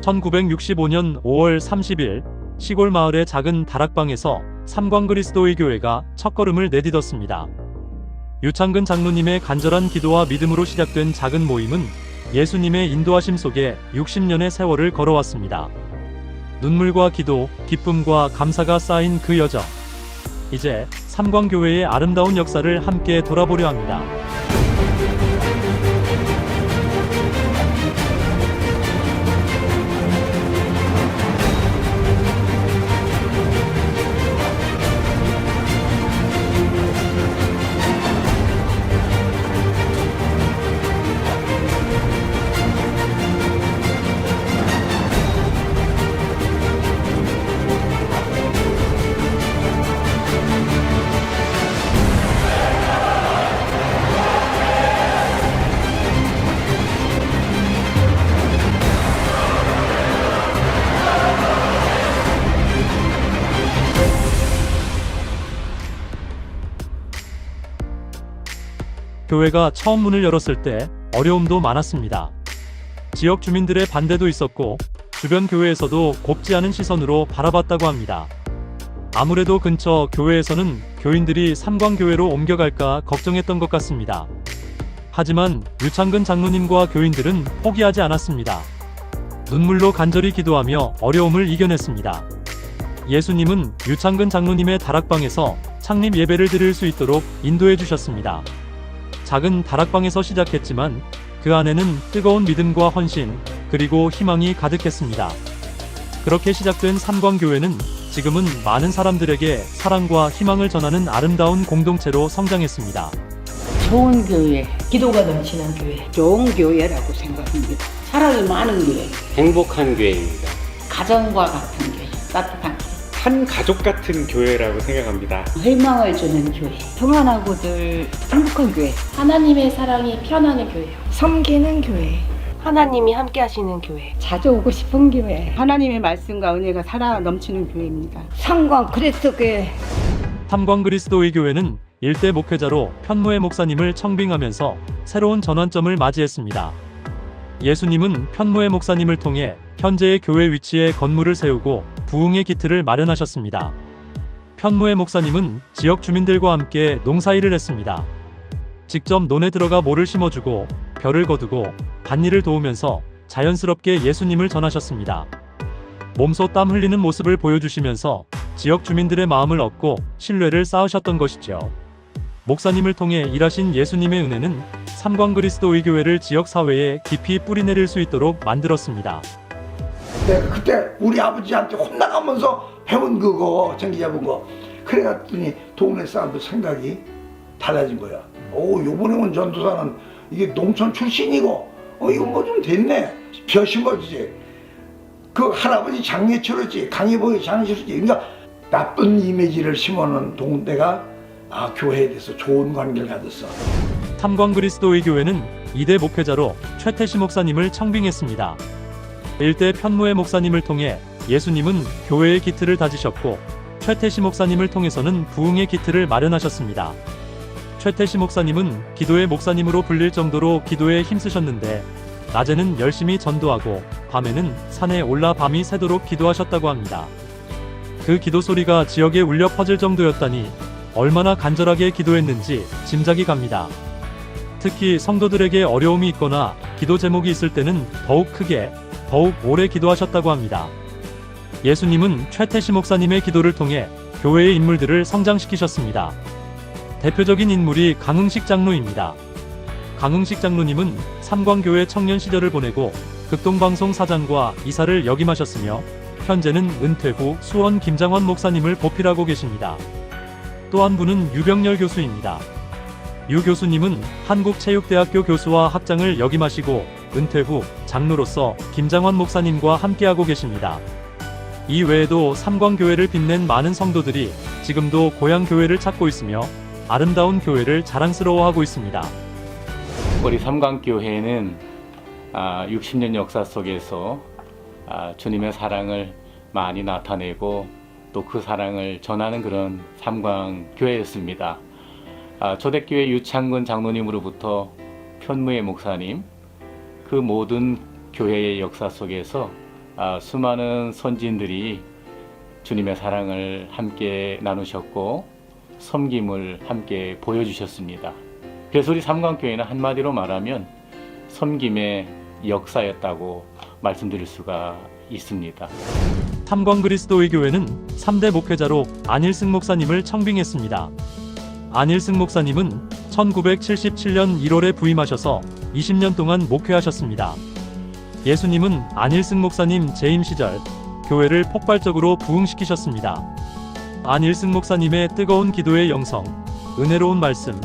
1965년 5월 30일 시골 마을의 작은 다락방에서 삼광그리스도의 교회가 첫걸음을 내딛었습니다. 유창근 장로님의 간절한 기도와 믿음으로 시작된 작은 모임은 예수님의 인도하심 속에 60년의 세월을 걸어왔습니다. 눈물과 기도, 기쁨과 감사가 쌓인 그 여정. 이제 삼광교회의 아름다운 역사를 함께 돌아보려 합니다. 교회가 처음 문을 열었을 때 어려움도 많았습니다. 지역 주민들의 반대도 있었고 주변 교회에서도 곱지 않은 시선으로 바라봤다고 합니다. 아무래도 근처 교회에서는 교인들이 삼광교회로 옮겨갈까 걱정했던 것 같습니다. 하지만 유창근 장로님과 교인들은 포기하지 않았습니다. 눈물로 간절히 기도하며 어려움을 이겨냈습니다. 예수님은 유창근 장로님의 다락방에서 창립 예배를 드릴 수 있도록 인도해 주셨습니다. 작은 다락방에서 시작했지만 그 안에는 뜨거운 믿음과 헌신, 그리고 희망이 가득했습니다. 그렇게 시작된 삼광교회는 지금은 많은 사람들에게 사랑과 희망을 전하는 아름다운 공동체로 성장했습니다. 좋은 교회, 기도가 넘치는 교회, 좋은 교회라고 생각합니다. 사랑이 많은 교회, 행복한 교회입니다. 가정과 같은 교회, 따뜻한 교회, 한 가족 같은 교회라고 생각합니다. 희망을 주는 교회, 평안하고들 행복한 교회, 하나님의 사랑이 편안한 교회, 섬기는 교회, 하나님이 함께 하시는 교회, 자주 오고 싶은 교회, 하나님의 말씀과 은혜가 살아 넘치는 교회입니다. 삼광 그리스도 교회. 삼광그리스도의 교회는 일대 목회자로 편무회 목사님을 청빙하면서 새로운 전환점을 맞이했습니다. 예수님은 편무회 목사님을 통해 현재의 교회 위치에 건물을 세우고 부흥의 기틀을 마련하셨습니다. 편무회 목사님은 지역 주민들과 함께 농사일을 했습니다. 직접 논에 들어가 모를 심어주고 벼를 거두고 밭일을 도우면서 자연스럽게 예수님을 전하셨습니다. 몸소 땀 흘리는 모습을 보여주시면서 지역 주민들의 마음을 얻고 신뢰를 쌓으셨던 것이죠. 목사님을 통해 일하신 예수님의 은혜는 삼광그리스도의 교회를 지역 사회에 깊이 뿌리내릴 수 있도록 만들었습니다. 내가 그때 우리 아버지한테 혼나가면서 배운 그거 전기 잡은 거 그래갔더니 동네 사람들 생각이 달라진 거야. 오, 요번에 온 전도사는 이게 농촌 출신이고 이거 뭐 좀 됐네. 벼 심어주지. 그 할아버지 장례 치렀지. 강의보이 장례 치렀지. 그러니까 나쁜 이미지를 심어놓은 동네가 교회에 대해서 좋은 관계를 가졌어. 삼광그리스도의 교회는 2대 목회자로 최태시 목사님을 청빙했습니다. 일대 편무회 목사님을 통해 예수님은 교회의 기틀을 다지셨고 최태시 목사님을 통해서는 부흥의 기틀을 마련하셨습니다. 최태시 목사님은 기도의 목사님으로 불릴 정도로 기도에 힘쓰셨는데 낮에는 열심히 전도하고 밤에는 산에 올라 밤이 새도록 기도하셨다고 합니다. 그 기도 소리가 지역에 울려 퍼질 정도였다니 얼마나 간절하게 기도했는지 짐작이 갑니다. 특히 성도들에게 어려움이 있거나 기도 제목이 있을 때는 더욱 크게 더욱 오래 기도하셨다고 합니다. 예수님은 최태시 목사님의 기도를 통해 교회의 인물들을 성장시키셨습니다. 대표적인 인물이 강흥식 장로입니다. 강흥식 장로님은 삼광교회 청년 시절을 보내고 극동방송 사장과 이사를 역임하셨으며 현재는 은퇴 후 수원 김장원 목사님을 보필하고 계십니다. 또 한 분은 유병열 교수입니다. 유 교수님은 한국체육대학교 교수와 학장을 역임하시고 은퇴 후 장로로서 김장원 목사님과 함께하고 계십니다. 이 외에도 삼광교회를 빛낸 많은 성도들이 지금도 고향 교회를 찾고 있으며 아름다운 교회를 자랑스러워하고 있습니다. 우리 삼광교회는 60년 역사 속에서 주님의 사랑을 많이 나타내고 또 그 사랑을 전하는 그런 삼광교회였습니다. 초대교회 유창근 장로님으로부터 편무회 목사님, 그 모든 교회의 역사 속에서 수많은 선지인들이 주님의 사랑을 함께 나누셨고 섬김을 함께 보여주셨습니다. 그래서 우리 삼강교회는 한마디로 말하면 섬김의 역사였다고 말씀드릴 수가 있습니다. 삼광그리스도의 교회는 3대 목회자로 안일승 목사님을 청빙했습니다. 안일승 목사님은 1977년 1월에 부임하셔서 20년 동안 목회하셨습니다. 예수님은 안일승 목사님 재임 시절 교회를 폭발적으로 부흥시키셨습니다. 안일승 목사님의 뜨거운 기도의 영성, 은혜로운 말씀,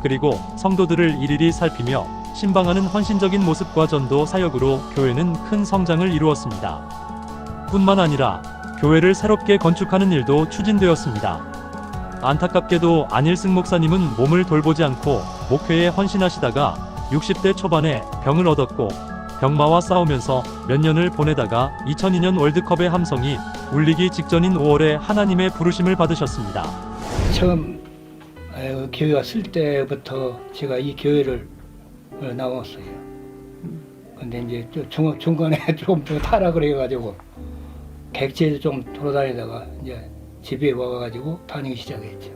그리고 성도들을 일일이 살피며 신방하는 헌신적인 모습과 전도 사역으로 교회는 큰 성장을 이루었습니다. 뿐만 아니라 교회를 새롭게 건축하는 일도 추진되었습니다. 안타깝게도 안일승 목사님은 몸을 돌보지 않고 목회에 헌신하시다가 60대 초반에 병을 얻었고 병마와 싸우면서 몇 년을 보내다가 2002년 월드컵의 함성이 울리기 직전인 5월에 하나님의 부르심을 받으셨습니다. 처음 교회 왔을 때부터 제가 이 교회를 나왔어요. 근데 이제 중간에 좀 타락을 해가지고 객지에서 좀 돌아다니다가 이제 집에 와가지고 다니기 시작했죠.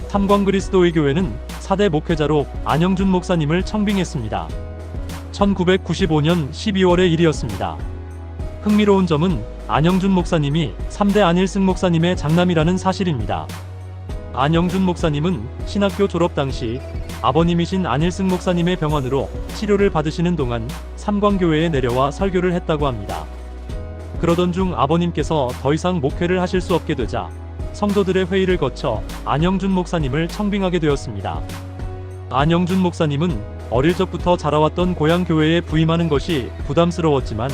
삼광그리스도의 교회는 4대 목회자로 안영준 목사님을 청빙했습니다. 1995년 12월의 일이었습니다. 흥미로운 점은 안영준 목사님이 3대 안일승 목사님의 장남이라는 사실입니다. 안영준 목사님은 신학교 졸업 당시 아버님이신 안일승 목사님의 병원으로 치료를 받으시는 동안 삼광교회에 내려와 설교를 했다고 합니다. 그러던 중 아버님께서 더 이상 목회를 하실 수 없게 되자 성도들의 회의를 거쳐 안영준 목사님을 청빙하게 되었습니다. 안영준 목사님은 어릴 적부터 자라왔던 고향 교회에 부임하는 것이 부담스러웠지만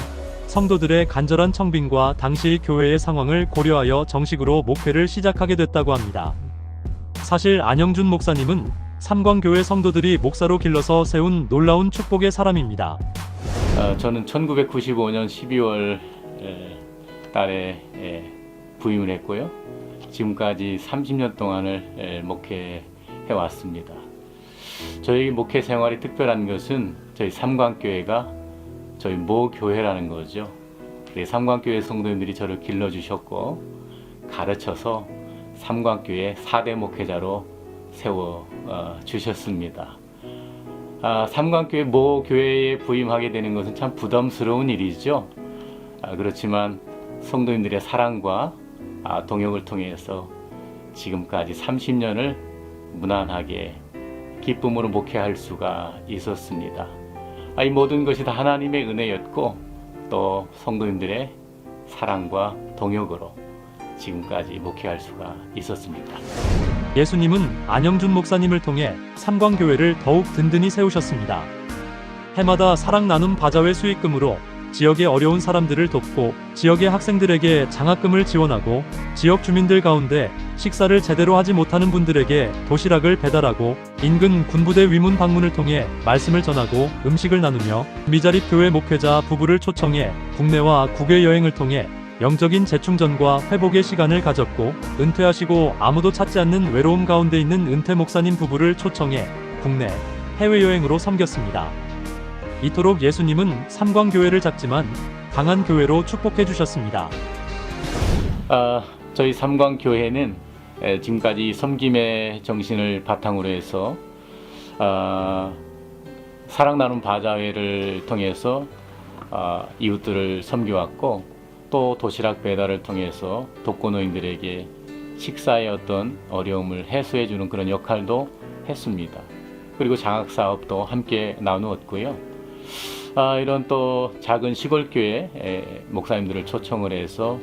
성도들의 간절한 청빙과 당시 교회의 상황을 고려하여 정식으로 목회를 시작하게 됐다고 합니다. 사실 안영준 목사님은 삼광교회 성도들이 목사로 길러서 세운 놀라운 축복의 사람입니다. 저는 1995년 12월 달에 부임을 했고요. 지금까지 30년 동안을 목회해 왔습니다. 저희 목회 생활이 특별한 것은 저희 삼광교회가 저희 모교회라는 거죠. 삼광교회 성도님들이 저를 길러주셨고 가르쳐서 삼광교회 4대 목회자로 세워 주셨습니다. 삼광교회 모교회에 부임하게 되는 것은 참 부담스러운 일이죠. 그렇지만 성도님들의 사랑과 동역을 통해서 지금까지 30년을 무난하게 기쁨으로 목회할 수가 있었습니다. 이 모든 것이 다 하나님의 은혜였고 또 성도님들의 사랑과 동역으로 지금까지 목회할 수가 있었습니다. 예수님은 안영준 목사님을 통해 삼광교회를 더욱 든든히 세우셨습니다. 해마다 사랑 나눔 바자회 수익금으로 지역의 어려운 사람들을 돕고 지역의 학생들에게 장학금을 지원하고 지역 주민들 가운데 식사를 제대로 하지 못하는 분들에게 도시락을 배달하고 인근 군부대 위문 방문을 통해 말씀을 전하고 음식을 나누며 미자립 교회 목회자 부부를 초청해 국내와 국외 여행을 통해 영적인 재충전과 회복의 시간을 가졌고 은퇴하시고 아무도 찾지 않는 외로움 가운데 있는 은퇴 목사님 부부를 초청해 국내, 해외여행으로 섬겼습니다. 이토록 예수님은 삼광교회를 작지만 강한 교회로 축복해 주셨습니다. 저희 삼광교회는 지금까지 섬김의 정신을 바탕으로 해서 사랑 나눔 바자회를 통해서 이웃들을 섬겨왔고 또 도시락 배달을 통해서 독거노인들에게 식사의 어떤 어려움을 해소해 주는 그런 역할도 했습니다. 그리고 장학사업도 함께 나누었고요. 이런 또 작은 시골교회 목사님들을 초청을 해서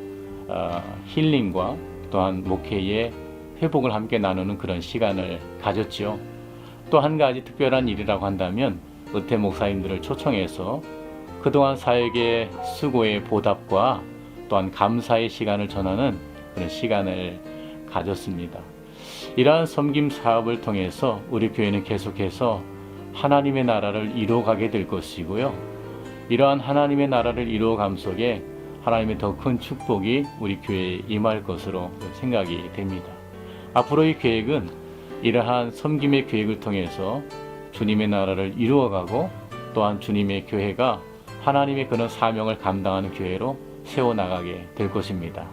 힐링과 또한 목회의 회복을 함께 나누는 그런 시간을 가졌죠. 또 한 가지 특별한 일이라고 한다면 은퇴 목사님들을 초청해서 그동안 사역의 수고의 보답과 또한 감사의 시간을 전하는 그런 시간을 가졌습니다. 이러한 섬김 사업을 통해서 우리 교회는 계속해서 하나님의 나라를 이루어가게 될 것이고요. 이러한 하나님의 나라를 이루어감 속에 하나님의 더 큰 축복이 우리 교회에 임할 것으로 생각이 됩니다. 앞으로의 계획은 이러한 섬김의 계획을 통해서 주님의 나라를 이루어가고 또한 주님의 교회가 하나님의 그런 사명을 감당하는 교회로 세워나가게 될 것입니다.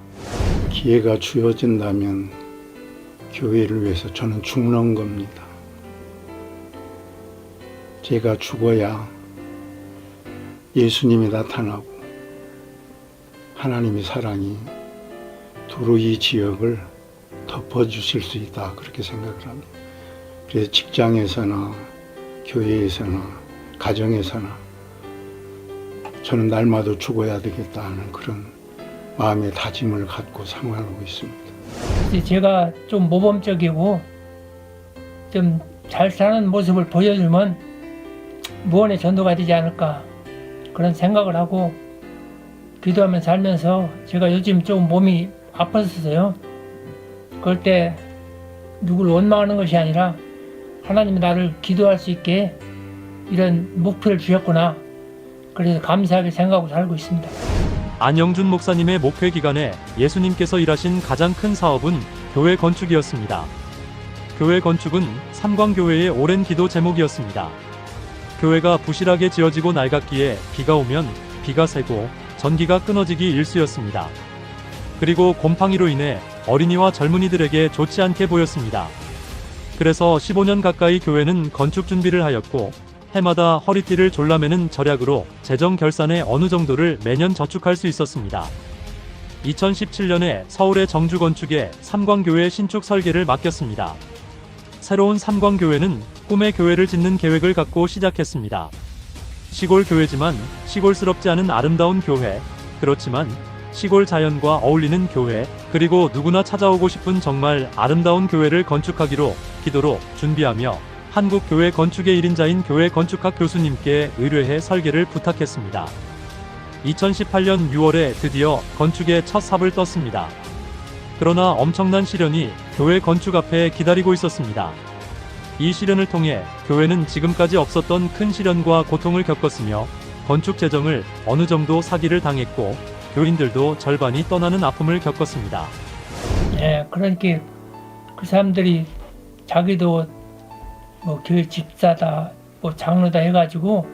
기회가 주어진다면 교회를 위해서 저는 죽는 겁니다. 제가 죽어야 예수님이 나타나고 하나님의 사랑이 두루 이 지역을 덮어주실 수 있다, 그렇게 생각을 합니다. 그래서 직장에서나 교회에서나 가정에서나 저는 날마다 죽어야 되겠다 하는 그런 마음의 다짐을 갖고 생활하고 있습니다. 제가 좀 모범적이고 좀 잘 사는 모습을 보여주면 무언의 전도가 되지 않을까 그런 생각을 하고 기도하며 살면서, 제가 요즘 좀 몸이 아팠었어요. 그럴 때 누구를 원망하는 것이 아니라 하나님이 나를 기도할 수 있게 이런 목표를 주셨구나, 그래서 감사하게 생각하고 살고 있습니다. 안영준 목사님의 목회 기간에 예수님께서 일하신 가장 큰 사업은 교회 건축이었습니다. 교회 건축은 삼광교회의 오랜 기도 제목이었습니다. 교회가 부실하게 지어지고 낡았기에 비가 오면 비가 새고 전기가 끊어지기 일쑤였습니다. 그리고 곰팡이로 인해 어린이와 젊은이들에게 좋지 않게 보였습니다. 그래서 15년 가까이 교회는 건축 준비를 하였고 해마다 허리띠를 졸라매는 절약으로 재정 결산의 어느 정도를 매년 저축할 수 있었습니다. 2017년에 서울의 정주 건축에 삼광교회 신축 설계를 맡겼습니다. 새로운 삼광교회는 꿈의 교회를 짓는 계획을 갖고 시작했습니다. 시골 교회지만 시골스럽지 않은 아름다운 교회, 그렇지만 시골 자연과 어울리는 교회, 그리고 누구나 찾아오고 싶은 정말 아름다운 교회를 건축하기로 기도로 준비하며 한국교회 건축의 1인자인 교회 건축학 교수님께 의뢰해 설계를 부탁했습니다. 2018년 6월에 드디어 건축의 첫 삽을 떴습니다. 그러나 엄청난 시련이 교회 건축 앞에 기다리고 있었습니다. 이 시련을 통해 교회는 지금까지 없었던 큰 시련과 고통을 겪었으며 건축 재정을 어느 정도 사기를 당했고 교인들도 절반이 떠나는 아픔을 겪었습니다. 그러니까 그 사람들이 자기도 뭐 교회 집사다, 뭐 장로다 해가지고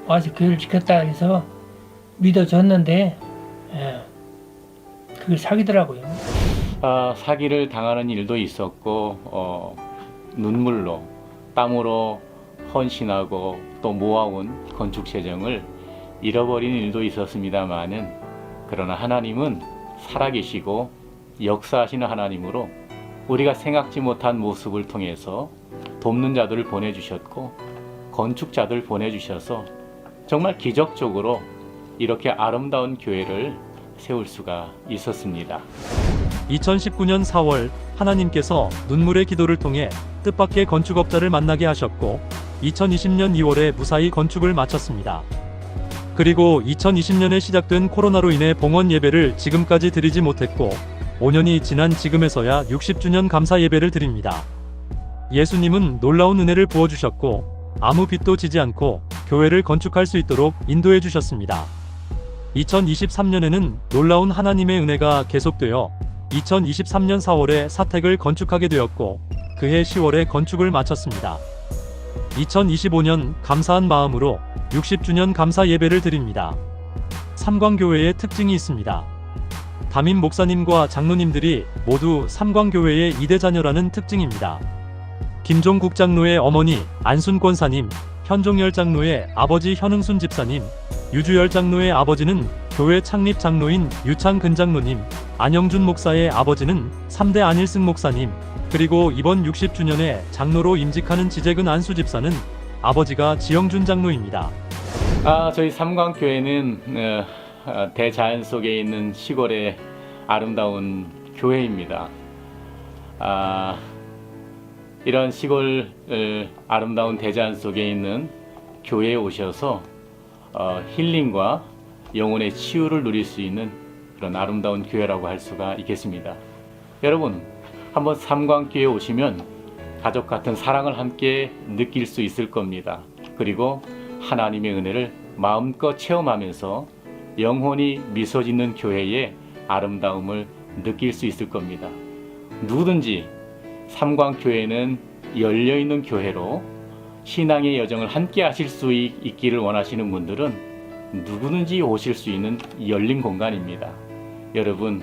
와서 교회를 지켰다 해서 믿어줬는데 그게 사기더라고요. 사기를 당하는 일도 있었고 눈물로 땀으로 헌신하고 또 모아온 건축 재정을 잃어버린 일도 있었습니다마는, 그러나 하나님은 살아계시고 역사하시는 하나님으로 우리가 생각지 못한 모습을 통해서 돕는 자들을 보내주셨고 건축자들 보내주셔서 정말 기적적으로 이렇게 아름다운 교회를 세울 수가 있었습니다. 2019년 4월 하나님께서 눈물의 기도를 통해 뜻밖의 건축업자를 만나게 하셨고 2020년 2월에 무사히 건축을 마쳤습니다. 그리고 2020년에 시작된 코로나로 인해 봉헌 예배를 지금까지 드리지 못했고 5년이 지난 지금에서야 60주년 감사 예배를 드립니다. 예수님은 놀라운 은혜를 부어주셨고 아무 빚도 지지 않고 교회를 건축할 수 있도록 인도해 주셨습니다. 2023년에는 놀라운 하나님의 은혜가 계속되어 2023년 4월에 사택을 건축하게 되었고 그해 10월에 건축을 마쳤습니다. 2025년 감사한 마음으로 60주년 감사 예배를 드립니다. 삼광교회의 특징이 있습니다. 담임 목사님과 장로님들이 모두 삼광교회의 2대 자녀라는 특징입니다. 김종국 장로의 어머니 안순권 사님, 현종열 장로의 아버지 현응순 집사님, 유주열 장로의 아버지는 교회 창립 장로인 유창근 장로님, 안영준 목사의 아버지는 3대 안일승 목사님, 그리고 이번 60주년에 장로로 임직하는 지재근 안수 집사는 아버지가 지영준 장로입니다. 저희 삼광교회는 대자연 속에 있는 시골의 아름다운 교회입니다. 이런 시골 아름다운 대자연 속에 있는 교회에 오셔서 힐링과 영혼의 치유를 누릴 수 있는 그런 아름다운 교회라고 할 수가 있겠습니다. 여러분, 한번 삼광교회에 오시면 가족 같은 사랑을 함께 느낄 수 있을 겁니다. 그리고 하나님의 은혜를 마음껏 체험하면서 영혼이 미소 짓는 교회의 아름다움을 느낄 수 있을 겁니다. 누구든지 삼광교회는 열려있는 교회로 신앙의 여정을 함께 하실 수 있기를 원하시는 분들은 누구든지 오실 수 있는 열린 공간입니다. 여러분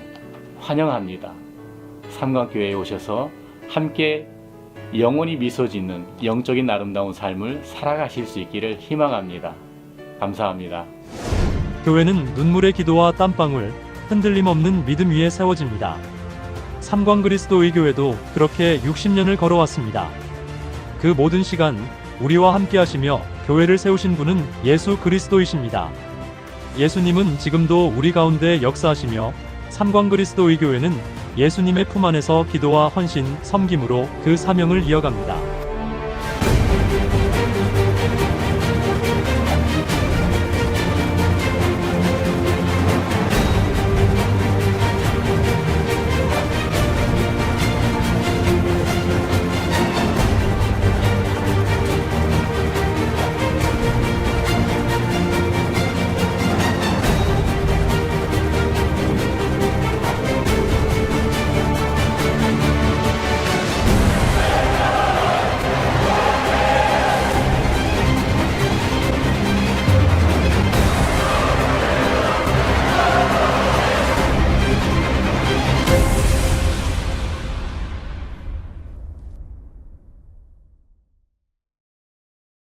환영합니다. 삼광교회에 오셔서 함께 영원히 미소 짓는 영적인 아름다운 삶을 살아가실 수 있기를 희망합니다. 감사합니다. 교회는 눈물의 기도와 땀방울, 흔들림 없는 믿음 위에 세워집니다. 삼광그리스도의 교회도 그렇게 60년을 걸어왔습니다. 그 모든 시간 우리와 함께 하시며 교회를 세우신 분은 예수 그리스도이십니다. 예수님은 지금도 우리 가운데 역사하시며 삼광그리스도의 교회는 예수님의 품 안에서 기도와 헌신, 섬김으로 그 사명을 이어갑니다.